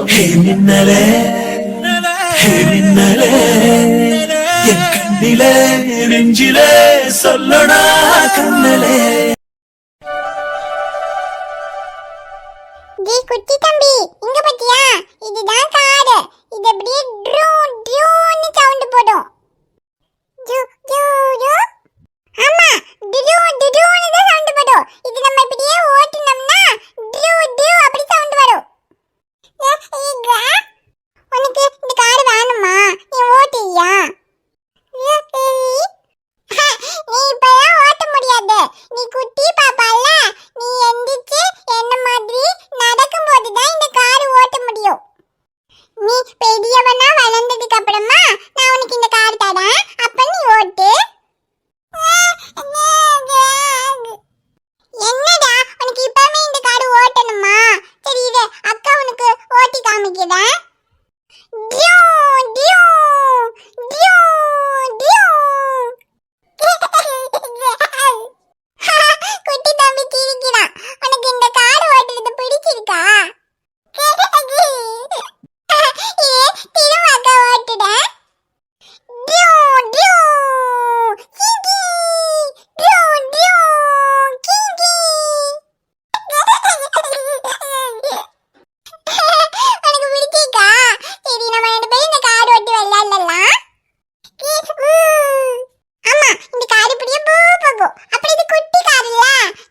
ஹே மின்னலே ஹே மின்னலே என் கண்ணிலே நெஞ்சிலே சொல்லடா கண்ணலே. குட்டி தம்பி இங்க பாத்தியா, இதுதான் காடு. இது அப்படியே ட்ரூ ட்ரூன்னு சவுண்ட் போடும். ஜூ ஜூ ஜூ. ஆமா, ட்ரூ ட்ரூன்னு தான் சவுண்ட் போடும். இது நம்ம இப்படியே ஓட்டுனோம்னா ட்ரூ ட்ரூ அப்படி சவுண்ட் வரும். உனக்கு இந்த கார் வேணுமா? நீ ஓட்டுறியா? நீ இப்பதான் ஓட்ட முடியாது. நீ குட்டி பாப்பால, நீ எந்திரிச்சு என்ன மாதிரி நடக்கும்போது தான் இந்த கார் ஓட்ட முடியும். நீ பெரியவனா வளர்ந்ததுக்கு அப்புறமா நான் உனக்கு இந்த கார் தரேன், அப்ப நீ ஓட்டு. என்னடா உனக்கு இப்பவே இந்த கார் ஓட்டணுமா? சரி இரு, அக்கா உனக்கு ஓட்டி காமிக்கிறேன். டியூ டியூ டியூ டியூ. குட்டி தம்பி சிரிக்கிறான். உனக்கு இந்த கார் ஓட்டுறது பிடிச்சிருக்கா? திரும்ப அக்கா ஓட்டுறேன். டியூ டியூ கிங்கி டியூ டியூ கிங்கி. உனக்கு பிடிச்சிருக்கா? சரி நம்ம ரெண்டு பேரும் இந்த கார் ஓட்டி விளையாடலாம். ஆமா, இந்த கார் இப்படியே பூ போகும். அப்புறம் இது குட்டி கார் இல்ல,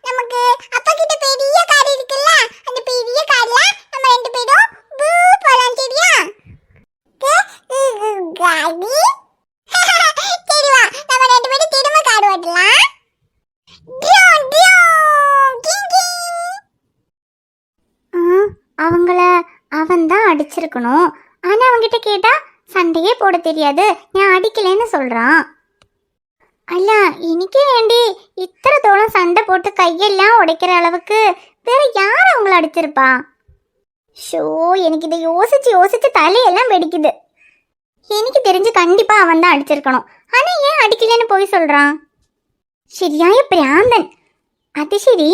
நமக்கு அப்பா கிட்ட பெரிய கார் இருக்குல்ல, அந்த பெரிய கார்ல நம்ம ரெண்டு பேரும் பூ போலாம். சரியா? காடி. சரி வா, நம்ம ரெண்டு பேரும் திரும்ப கார் ஓட்டலாம். டியூ டியூ கிங்கி. அவங்கள அவன் தான் அடிச்சிருக்கணும். ஆனா அவங்கிட்ட கேட்டா சண்டையே போட தெரியாது, நான் அடிக்கலன்னு சொல்றான். அல்ல, இன்னைக்கு வேண்டி இத்தனை தோളം சண்டை போட்டு கையெல்லாம் உடைக்கிற அளவுக்கு வேற யார் அவங்கள அடிச்சிருப்பா? ஷோ, எனக்கு இதை யோசிச்சு யோசிச்சு தலையெல்லாம் வெடிக்குது. எனக்கு தெரிஞ்சு கண்டிப்பா அவன் தான் அடிச்சிருக்கணும். ஆனா ஏன் அடிக்கலன்னு போய் சொல்றான்? சரியாய பிராந்தன். அது சரி,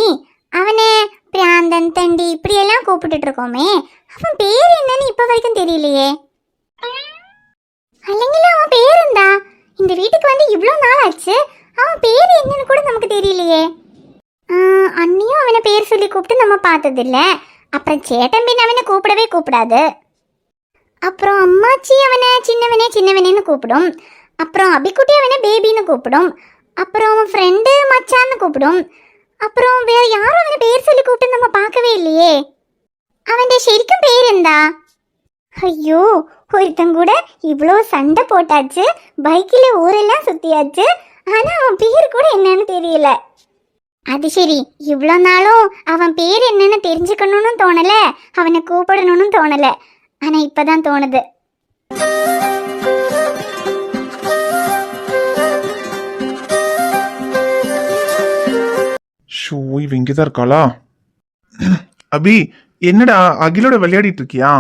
அவனை பிராந்தன் தண்டி இப்படியெல்லாம் கூப்பிட்டுட்டு இருக்கோமே, அவன் பேர் என்னன்னு இப்ப வரைக்கும் தெரியலையே. அல்லைங்களா அவன் பேர் இருந்தா, இந்த வீட்டுக்கு வந்து இவ்வளோ நாள் ஆச்சு, அவன் பேர் என்னன்னு கூட நமக்கு தெரியலையே. அண்ணியும் அவனை பேர் சொல்லி கூப்பிட்டு நம்ம பார்த்ததில்ல. அப்புறம் சேட்டம்பின் அவனை கூப்பிடவே கூப்பிடாது. அப்புறம் அம்மாச்சி அவனை சின்னவனே சின்னவனேன்னு கூப்பிடும். அப்புறம் அபிக்குட்டி அவனை பேபின்னு கூப்பிடும். அப்புறம் அவன் ஃப்ரெண்டு மச்சான்னு கூப்பிடும். அப்புறம் வேற யாரும் அவனை பேர் சொல்லி கூப்பிட்டு நம்ம பார்க்கவே இல்லையே. அவன் சரிக்கும் பேர் இருந்தா? ஐயோ, ஒருத்தன் கூட இவ்வளோ சண்டை போட்டாச்சு, பைக்கில் ஊரெல்லாம் சுற்றியாச்சு, ஆனால் அவன் பேர் கூட என்னன்னு தெரியல. அது சரி, இவ்வளோ நாளும் அவன் பேர் என்னன்னு தெரிஞ்சுக்கணும்னு தோணலை, அவனை கூப்பிடணும்னு தோணலை. ஆனால் இப்போதான் தோணுது. ஷோ, இவ இங்கதான் இருக்காளா? அபி, என்னடா அகிலோட விளையாடிட்டு இருக்கியா?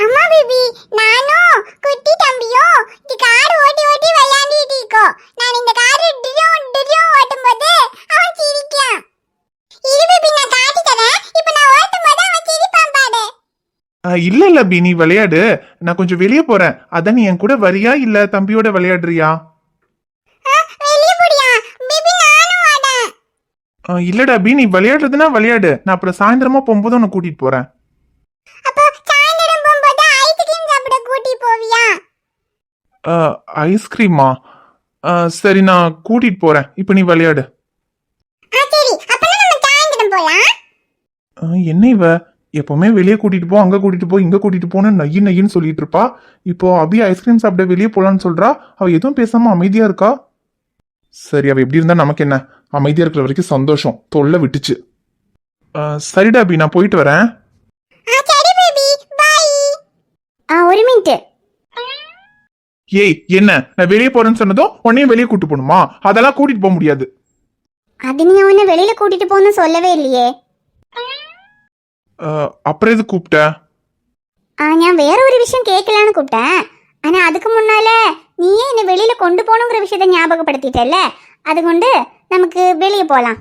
அம்மா பேபி, நானும் குட்டி தம்பியும் இந்த கார் ஓட்டி ஓட்டி விளையாடிட்டு இருக்கோம். நான் இந்த கார் டியோ டியோ ஓட்டும்போது அவன் சிரிக்கான். இரு பேபி, நான் காட்டி தரேன். இப்போ நான் ஓட்டும்போது அவன் சிரிப்பான் பாரு. இல்ல இல்ல அபி, நீ விளையாடு. நான் கொஞ்சம் வெளியே போறேன். அதான் நீ என் கூட வரியா இல்ல தம்பியோட விளையாடுறியா? வெளிய போறியா பேபி? நானும் வரேன். இல்லடா அபி, நீ விளையாடுறதுன்னா விளையாடு. நான் அப்புறம் சாயந்தரமா போகும்போது உன்னை கூட்டிட்டு போறேன். அப்போ சாயந்தரம் போகும்போது ஐஸ்கிரீம் சாப்பிட கூட்டி போவியா? ஐஸ்கிரீமா? சரி, நான் கூட்டிட்டு போறேன். இப்போ நீ விளையாடு. சரி, அப்பனா நம்ம சாயந்தரம் போலாம். என்ன இவ எப்பவுமே வெளியே கூட்டிட்டு போ, அங்க கூட்டிட்டு போ, இங்க கூட்டிட்டு போன்னு நையு நையின்னு சொல்லிட்டு இருப்பா. இப்போ அபி ஐஸ்கிரீம் சாப்பிட வெளியே போலான்னு சொல்றா. அவ எதுவும் பேசாம அமைதியா இருக்கா. சரி, அவ எப்படி இருந்தா நமக்கு என்ன? அமைதியா இருக்கிற வரைக்கும் சந்தோஷம். தொல்லை விட்டுச்சு. சரிடா அபி, நான் போயிட்டு வரேன். சரி பேபி, பை. ஒரு மினிட். ஏய், என்ன நான் வெளியே போறேன்னு சொன்னதும் உன்னையும் வெளியே கூட்டு போகணுமா? அதெல்லாம் கூட்டிட்டு போக முடியாது. அது நீ அவனை வெளியில கூட்டிட்டு போன்னு சொல்லவே இல்லையே. அப்புறம் எது கூப்பிட்ட? நான் வேற ஒரு விஷயம் கேட்கலான்னு கூப்பிட்டேன். ஆனா அதுக்கு முன்னால நீயே என்னை வெளியில கொண்டு போகணுங்கிற விஷயத்த ஞாபகப்படுத்திட்டல, அது கொண்டு நமக்கு வெளியே போலாம்.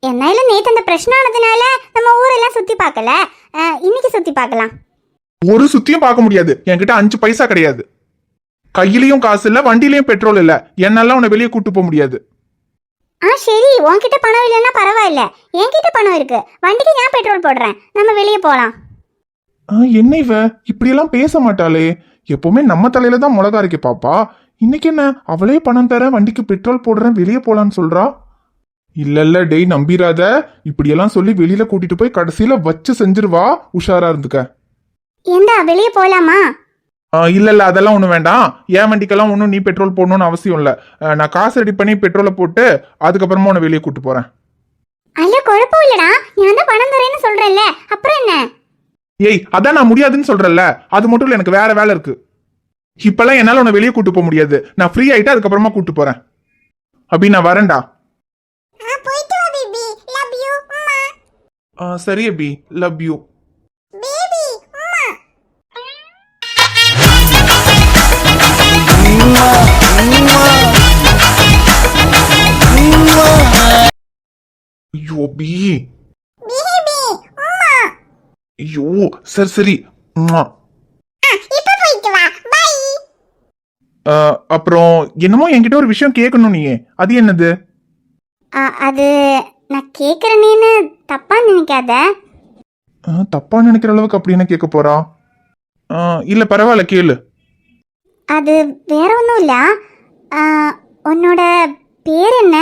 என்னால நேத்து அந்த பிரச்சனை ஆனதுனால நம்ம ஊரெல்லாம் சுத்தி பார்க்கல. இன்னைக்கு சுத்தி பார்க்கலாம். ஒரு சுத்தியும் பார்க்க முடியாது, என்கிட்ட 5 பைசா கிடையாது. கையிலயும் காசு இல்ல, வண்டியிலயும் பெட்ரோல் இல்ல, என்னால உன்னை வெளியே கூட்டு போக முடியாது. சரி, உன்கிட்ட பணம் இல்லைன்னா பரவாயில்ல, என்கிட்ட பணம் இருக்கு. வண்டிக்கு நான் பெட்ரோல் போடுறேன், நம்ம வெளியே போலாம். என்ன இவ இப்படியெல்லாம் பேச மாட்டாளே, எப்பவுமே நம்ம தலையில தான் மிளகா அரைக்க பாப்பா. இன்னைக்கு என்ன அவளே பணம் தர, வண்டிக்கு பெட்ரோல் போடுறேன், வெளியே போலான்னு சொல்றா. இல்ல டேய், நம்பிராத. இப்படியெல்லாம் சொல்லி வெளியில கூட்டிட்டு போய் கடைசியில வச்சு செஞ்சிருவா. உஷாரா இருந்துக்க. ஏண்டா வெளியே போலாமா? இல்ல அதெல்லாம் ஒண்ணும் வேண்டாம். என் வண்டிக்கெல்லாம் ஒன்றும் நீ பெட்ரோல் போடணும்னு அவசியம் இல்ல. நான் காசு ரெடி பண்ணி பெட்ரோலை போட்டு அதுக்கப்புறமா உன்னை வெளியே கூட்டு போறேன். அல்ல, குழப்பம் இல்லடா, நான் தான் பணம் தரேன்னு சொல்றேன்ல, அப்புறம் என்ன? ஏய், அதான் நான் முடியாதுன்னு சொல்றேன்ல, அது மட்டும் இல்ல, எனக்கு வேற வேலை இருக்கு. இப்பெல்லாம் என்னால உன்னை வெளியே கூட்டு போக முடியாது. நான் ஃப்ரீ ஆயிட்டு அதுக்கப்புறமா கூட்டு போறேன். அப்படி நான் வரேன்டா. போயிட்டு வா பேபி, லவ் யூ அம்மா. சரி அபி, லவ் யூ பேபி அம்மா. ஐயோ அபி, பேபி அம்மா. ஐயோ சரி உம்மா. இப்ப போயிட்டு வா, பை. அப்புறம் என்னமோ என்கிட்ட ஒரு விஷயம் கேட்கணும் நீ, அது என்னது? அது நான் கேக்குறேன்னு தப்பா நினைக்காத. தப்பா நினைக்கிற அளவுக்கு அப்படி என்ன கேட்க போறா? இல்ல பரவாயில்ல, கேளு. அது வேற ஒன்றும் இல்ல. உன்னோட பேர் என்ன?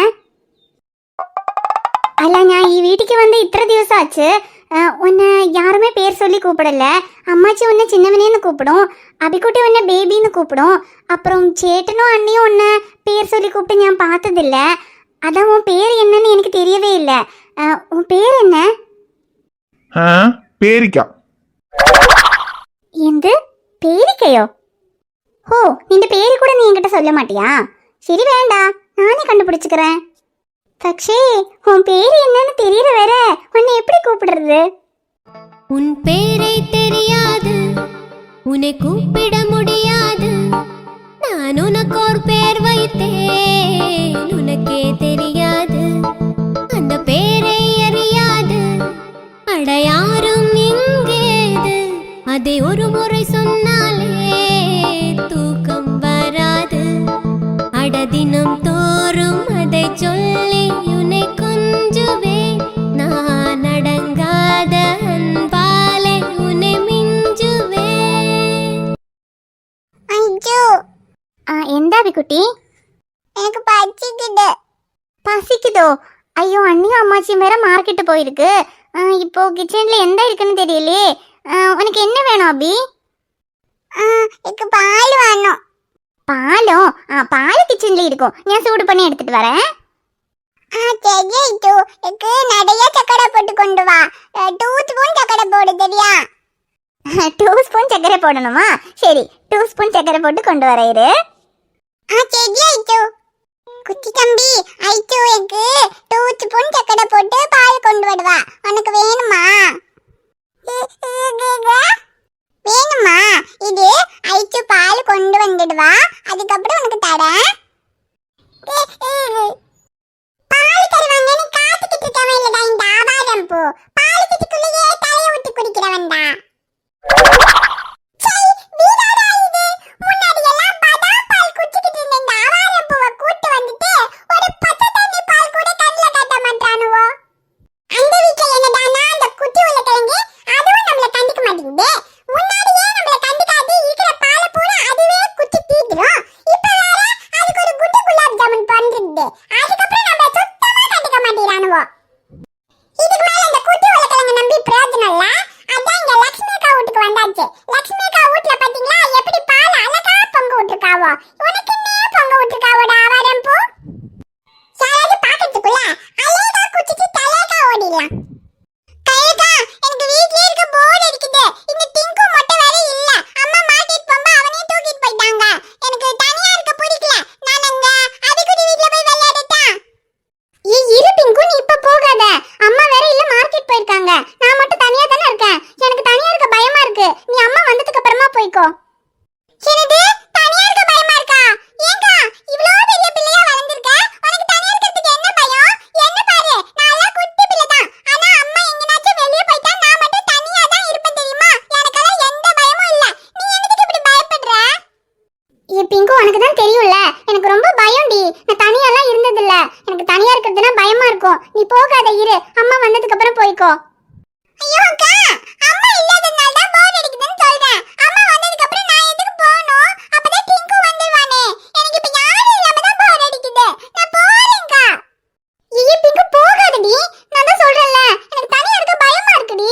அல்ல, நான் ഈ வீட்டுக்கு வந்து இத்தனை ദിവസം ஆச்சு. உன்னை யாருமே பேர் சொல்லி கூப்பிடல. அம்மாச்சி உன்னை சின்னவனேன்னு கூப்பிடும், அபிக்குட்டி உன்னை பேபின்னு கூப்பிடும். அப்புறம் சேட்டனும் அண்ணியும் உன்னை பேர் சொல்லி கூப்பிட்டு நான் பார்த்ததில்ல. அதான் உன் பேர் என்னன்னு எனக்கு தெரியவே இல்லை. உன் பேர் என்ன? பேரிக்கா. எந்த பேரிக்கையோ? ஓ, இந்த பேரு கூட நீ என்கிட்ட சொல்ல மாட்டியா? சரி வேண்டாம், நானே கண்டுபிடிச்சுக்கிறேன். தக்ஷே, உன் பேரு என்னன்னு தெரியற வேற உன்னை எப்படி கூப்பிடுறது? உன் பேரை தெரியாது, உன்னை கூப்பிட முடியாது. நான் உனக்கு ஒரு பேர் வைத்தேன், உனக்கே தெரியாது. அந்த பேரை அறியாது அடையாரும் இங்கேது. அதை ஒரு முறை சொன்னாலே தூக்கம் வராது. அடதினம் தோறும் அதை சொல்லி உன்னை கொஞ்சுவேன். நான் அடங்காத அன்பாலே உன்னை மிஞ்சுவேன். ஐயோ, எந்த அபிக்குட்டி? எனக்கு பசிக்குது. பசிக்குதோ? ஐயோ, அண்ணியும் அம்மாச்சியும் வேற மார்க்கெட்டு போயிருக்கு. இப்போ கிச்சன்ல எந்த இருக்குன்னு தெரியலையே. உனக்கு என்ன வேணும் அபி? எனக்கு பால் வேணும். பாலோ? பால் கிச்சன்ல இருக்கும், நான் சூடு பண்ணி எடுத்துட்டு வரேன். சரி, எனக்கு நிறைய சக்கரை போட்டு கொண்டு வா. 2 ஸ்பூன் சக்கரை போடு, சரியா? 2 ஸ்பூன் சக்கரை போடணுமா? சரி, 2 ஸ்பூன் சக்கரை போட்டு கொண்டு வர இரு. சரி ஐட்டோ. குட்டி தம்பி, ஐட்டோ எனக்கு 2 ஸ்பூன் சக்கரை போட்டு பால் கொண்டு வருவா. உனக்கு வேணுமா? வேணுமா? இது ஐட்டு பால் கொண்டு வந்துடுவா, அதுக்கப்புறம் உனக்கு தரேன். பால் தருவாங்கன்னு காத்துக்கிட்டு இருக்கவன் இல்லடா இந்த ஆவாரம் பூ. பால் கிட்டுக்குள்ளேயே தலையை விட்டு குடிக்கிறவன்டா. இருக்கோ? ஐயோ அக்கா, அம்மா இல்லாதனால தான் போர் அடிக்குதுன்னு சொல்றேன். அம்மா வந்ததுக்கு அப்புறம் நான் எதுக்கு போகணும்? அப்பதான் டிங்கு வந்துருவானே. எனக்கு இப்ப யாரும் இல்லாம தான் போர் அடிக்குது. நான் போறேன்க்கா. ஏய் டிங்கு போகாதடி. நான் தான் சொல்றேன்ல, எனக்கு தனியா இருக்க பயமா இருக்குடி.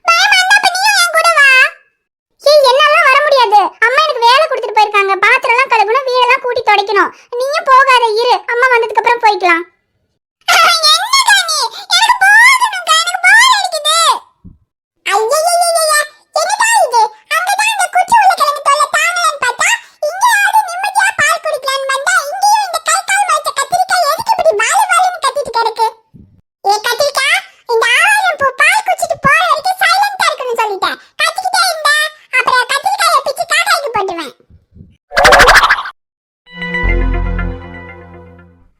பயமா இருந்தா அப்ப நீயும் என் கூட வா. ஏய் என்னால வர முடியாது. அம்மா எனக்கு வேலை கொடுத்துட்டு போயிருக்காங்க. பாத்திரம் எல்லாம் கழுவணும், வீடெல்லாம் கூட்டி துடைக்கணும். நீயும் போகாத, இரு. அம்மா வந்ததுக்கு அப்புறம் போய்க்கலாம்.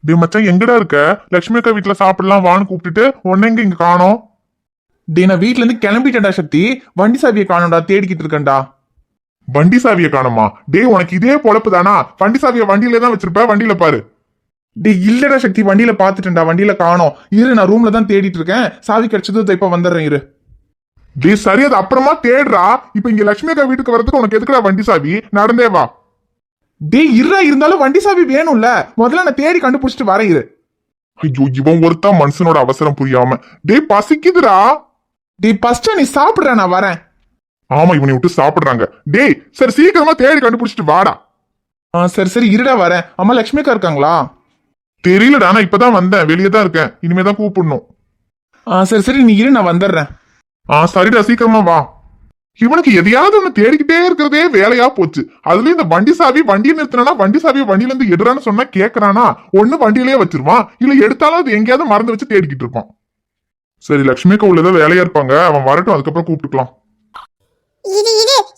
டே மச்சான், எங்கடா இருக்க? லட்சுமி அக்கா வீட்டுல சாப்பிடலாம் வான்னு கூப்பிட்டுட்டு உன்ன எங்க இங்க காணோம்? டே நான் வீட்ல இருந்து கிளம்பிட்டேன்டா சக்தி. வண்டி சாவியை காணோம்டா, தேடிக்கிட்டு இருக்கேன்டா. வண்டி சாவியை காணுமா? டே உனக்கு இதே பொழப்பு தானா? வண்டி சாவியை வண்டியில தான் வச்சிருப்ப, வண்டியில பாரு. டே இல்லடா சக்தி, வண்டியில பாத்துட்டேன்டா, வண்டியில காணோம். இரு, நான் ரூம்ல தான் தேடிட்டு இருக்கேன். சாவி கிடைச்சது இப்ப வந்துடுறேன், இரு. டே சரி, அது அப்புறமா தேடுறா. இப்ப இங்க லட்சுமி அக்கா வீட்டுக்கு வரதுக்கு உனக்கு எதுக்குடா வண்டி சாவி? நடந்தே வா. டே இருடா, இருந்தாலும் வண்டி சாவி வேணும்ல. முதல்ல நான் தேடி கண்டுபிடிச்சிட்டு வரேன், இரு. ஐயோ, இவன் ஒருத்தா மனுஷனோட அவசரம் புரியாம. டே பசிக்குதுடா. டே ஃபர்ஸ்ட் நீ சாப்பிடுற, நான் வரேன். ஆமா, இவனை விட்டு சாப்பிடுறாங்க. டேய் சரி, சீக்கிரமா தேடி கண்டுபிடிச்சிட்டு வாடா. சரி சரி, இருடா வரேன். அம்மா லட்சுமி அக்கா இருக்காங்களா? தெரியலடா, நான் இப்பதான் வந்தேன், வெளியே தான் இருக்கேன். இனிமேதான் கூப்பிடணும். சரி சரி, நீ இரு, நான் வந்துடுறேன். சரிடா, சீக்கிரமா வா. இவனுக்கு எதையாவது ஒண்ணு தேடிக்கிட்டே இருக்கிறதே வேலையா போச்சு. அதுலயும் இந்த வண்டி சாவி வண்டியை நிறுத்தினா வண்டி சாவியை வண்டியில இருந்து எடுறான்னு சொன்னா கேக்குறானா? ஒண்ணு வண்டியிலேயே வச்சிருவான், இல்ல எடுத்தாலும் அது எங்கேயாவது மறந்து வச்சு தேடிக்கிட்டு இருப்பான். சரி, லட்சுமி அக்கா உள்ளதான் வேலையா இருப்பாங்க, அவன் வரட்டும், அதுக்கப்புறம் கூப்பிட்டுக்கலாம். இது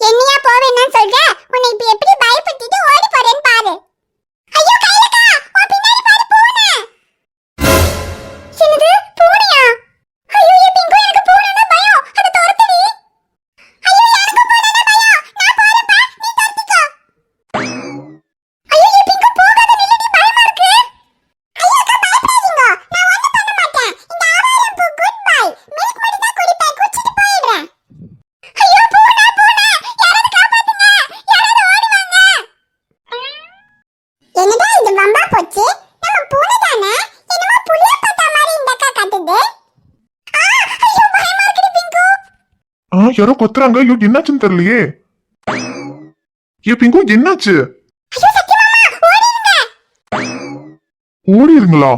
என்னையா போவேன்னு சொல்ற? உன்னை இப்ப எப்படி பயப்படுத்திட்டு ஓடி போறேன்னு பாரு. ஐயோ கைலக்கா, உன் பின்னாடி பாரு பூனை. என்னது பூனையா? ஐயோ ஏ பிங்கு, எனக்கு பூனைனா பயம். அத துரத்துடி. ஐயோ எனக்கு பூனைனா பயம். நான் போறேன்ப்பா, நீ துரத்திக்கோ. ஐயோ ஏ பிங்கு போகாத, நில்லடி, பயமா இருக்கு. ஐயோ அக்கா பயப்படாதீங்க, நான் ஒண்ணும் பண்ண மாட்டேன். இந்த ஆவாரம் பூ குட் பை. மில்க் மட்டும் தான் குடிப்பேன், குடிச்சிட்டு போயிடுறேன். ஐயோ பூனை, யாராவது காப்பாத்துங்க, யாராவது ஓடி வாங்க. என்னடா இது வம்பா போச்சு? நம்ம பூனை தானே? என்னமோ புலிய பார்த்தா மாதிரி இந்த அக்கா கத்துது. ஐயோ பயமா இருக்குடி பிங்கு. யாரோ கொத்துறாங்க. ஐயோ என்னாச்சுன்னு தெரியலையே. ஏ பிங்கு, என்னாச்சு? ஐயோ சத்யா மாமா, ஓடிடுங்க. ஓடிருங்களா?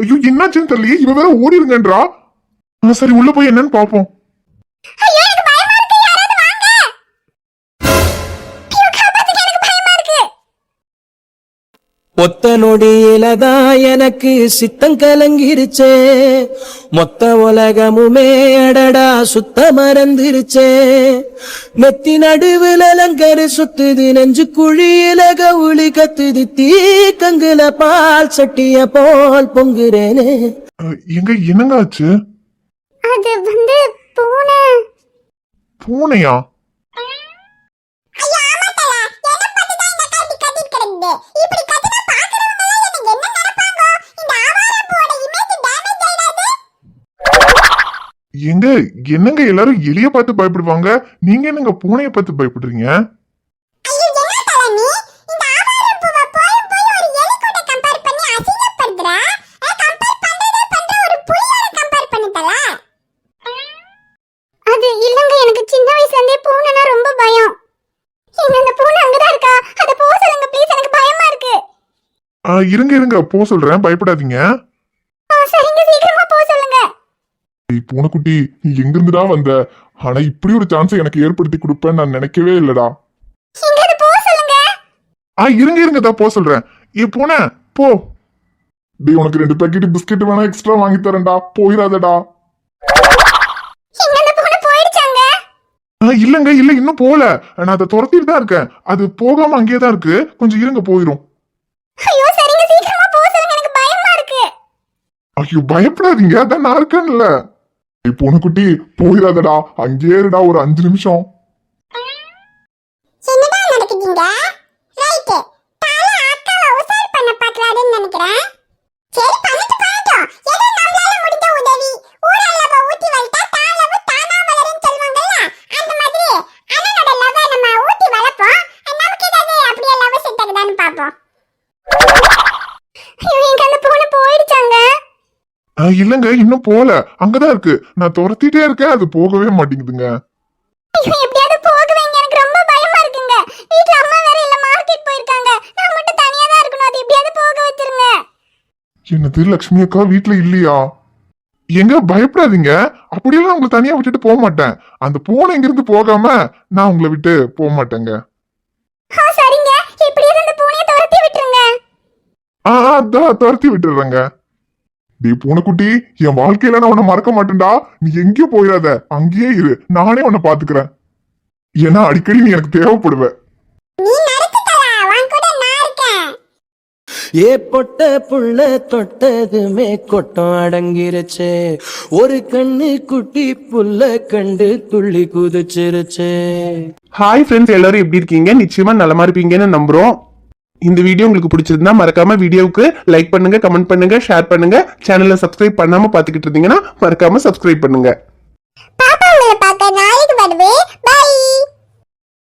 ஐயோ என்னாச்சுன்னு தெரியலையே. இவ வேற ஓடிருங்கன்றா. சரி, உள்ள போய் என்னன்னு பாப்போம். ஐயோ எனக்கு பயமா இருக்கு, யாராவது வாங்க. ஐயோ காப்பாத்துங்க, எனக்கு பயமா இருக்கு. ஒத்த நொடியிலதான் எனக்கு சித்தம் கலங்கிருச்சே. மொத்த உலகமுமே அடடா சுத்த மறந்துருச்சே. நெத்தி நடுவுல லங்கரு சுத்துது, நெஞ்சு குழியில கவுளி கத்துது, தீ கங்குல பால் சட்டிய போல் பொங்குறேனே. எங்க என்னங்க ஆச்சு? அது வந்து பூனை. பூனையா? ஐயா ஆமாட்டல, என்ன பண்ணுதா இந்த அக்கா இப்படி கத்திட்டு கிடக்குது? இப்படி கத்தினா பாக்குறவங்க எல்லாம் எனக்கு என்ன நினைப்பாங்க? இந்த ஆவாரம் பூவோட இமேஜ் டேமேஜ் ஆயிடாது? எங்க என்னங்க எல்லாரும் எலிய பார்த்து பயப்படுவாங்க, நீங்க என்னங்க பூனைய பார்த்து பயப்படுறீங்க? ஐயோ என்ன தல நீ? இந்த ஆவாரம் பூவை போய் ஒரு எலி கூட கம்பேர் பண்ணி அசிங்கப்படுத்துற? கம்பேர் பண்ற ஒரு புலியோட கம்பேர் பண்ணதல? அது இல்லங்க, எனக்கு சின்ன வயசுல இருந்தே பூனைனா ரொம்ப பயம். எங்க அந்த பூனை அங்கதான் இருக்கா? அத போ சொல்லுங்க ப்ளீஸ், எனக்கு பயமா இருக்கு. இருங்க இருங்க, போ சொல்றேன், பயப்படாதீங்க. சரிங்க, சீக்கிரமா போ சொல்லுங்க. பூனைக்குட்டி, நீ எங்க இருந்துடா வந்த? ஆனா இப்படி ஒரு சான்ஸ் எனக்கு ஏற்படுத்தி கொடுப்பேன்னு நான் நினைக்கவே இல்லடா. இங்க அது போ சொல்லுங்க. இருங்க இருங்க, தான் போ சொல்றேன். பூனை போ. டேய் உனக்கு 2 பாக்கெட் பிஸ்கெட் வேணா எக்ஸ்ட்ரா வாங்கி தரேன்டா, போயிடாதடா. இங்க அந்த பூனை போயிடுச்சாங்க? இல்லங்க இல்ல, இன்னும் போல. நான் அதை துரத்திட்டு தான் இருக்கேன். அது போகாம அங்கேயே தான் இருக்கு, கொஞ்சம் இருங்க, போயிரும். ஐயோ சரிங்க, சீக்கிரமா போ சொல்லுங்க, எனக்கு பயமா இருக்கு. ஐயோ பயப்படாதீங்க, அதான் நான் இருக்கேன்ல. பூனைக்குட்டி போயிடாதடா, அங்கேயே இருடா ஒரு 5 நிமிஷம். என்னடா நடக்குதுங்க? ரைட், தால அக்காவை உசார் பண்ண பாக்குறாருன்னு நினைக்கிறேன். சரி பண்ணட்டும் பண்ணட்டும். ஏதோ நம்மளால முடிஞ்ச உதவி. ஊரல்லவ ஊத்தி வளர்த்தா தாளவு தானா வளரும்னு சொல்வாங்கல்ல. அந்த மாதிரி அண்ணனோட லவ் நம்ம ஊத்தி வளர்ப்போம். நமக்கு ஏதாவது அப்படியே லவ் செட் ஆகுதான்னு பாப்போம். ஐயோ எங்க அந்த பூனை போயிடுச்சாங்க. இல்லங்க இன்னும் போல, அங்கதான் இருக்கு. நான் துரத்திட்டே இருக்கேன், அது போகவே மாட்டேங்குதுங்க. ஐயோ எப்படியாவது போக வைங்க, எனக்கு ரொம்ப பயமா இருக்குங்க. வீட்ல அம்மா வேற இல்ல, மார்க்கெட் போயிருக்காங்க. நான் மட்டும் தனியா தான் இருக்கணும். அது எப்படியாவது போக வச்சிருங்க. என்னது லட்சுமி அக்கா வீட்டுல இல்லையா? எங்க பயப்படாதீங்க, அப்படியெல்லாம் உங்களை தனியா விட்டுட்டு போக மாட்டேன். அந்த பூனை இங்கிருந்து போகாம நான் உங்களை விட்டு போக மாட்டேங்க. சரிங்க, எப்படியாவது அந்த பூனையை துரத்தி விட்டுருங்க. அதான் துரத்தி விட்டுறேங்க. டே பூனைக்குட்டி, என் வாழ்க்கையில நான் உன்னை மறக்க மாட்டேன்டா. நீ எங்கேயும் போயிடாத, அங்கேயே இரு, நானே உன்னை பாத்துக்கிறேன். ஏன்னா அடிக்கடி நீ எனக்கு தேவைப்படுவ. நீ நடத்துக்கடா, உன் கூட நான் இருக்கேன். ஏ பொட்ட புள்ள தொட்டதுமே கொட்டம் அடங்கிருச்சு. ஒரு கண்ணு குட்டி புல்ல கண்டு துள்ளி குதிச்சிருச்சு. ஹாய் ஃப்ரெண்ட்ஸ், எல்லாரும் எப்படி இருக்கீங்க? நிச்சயமா நலமா இருப்பீங்கன்னு நம்புறோம். இந்த வீடியோ உங்களுக்கு பிடிச்சிருந்தா மறக்காம வீடியோவுக்கு லைக் பண்ணுங்க, கமெண்ட் பண்ணுங்க, ஷேர் பண்ணுங்க. சேனலை சப்ஸ்கிரைப் பண்ணாம பாத்துக்கிட்டு இருந்தீங்கன்னா மறக்காம சப்ஸ்கிரைப் பண்ணுங்க. பாப்பா உங்களை பார்க்க நாளைக்கு வருவேன். பை.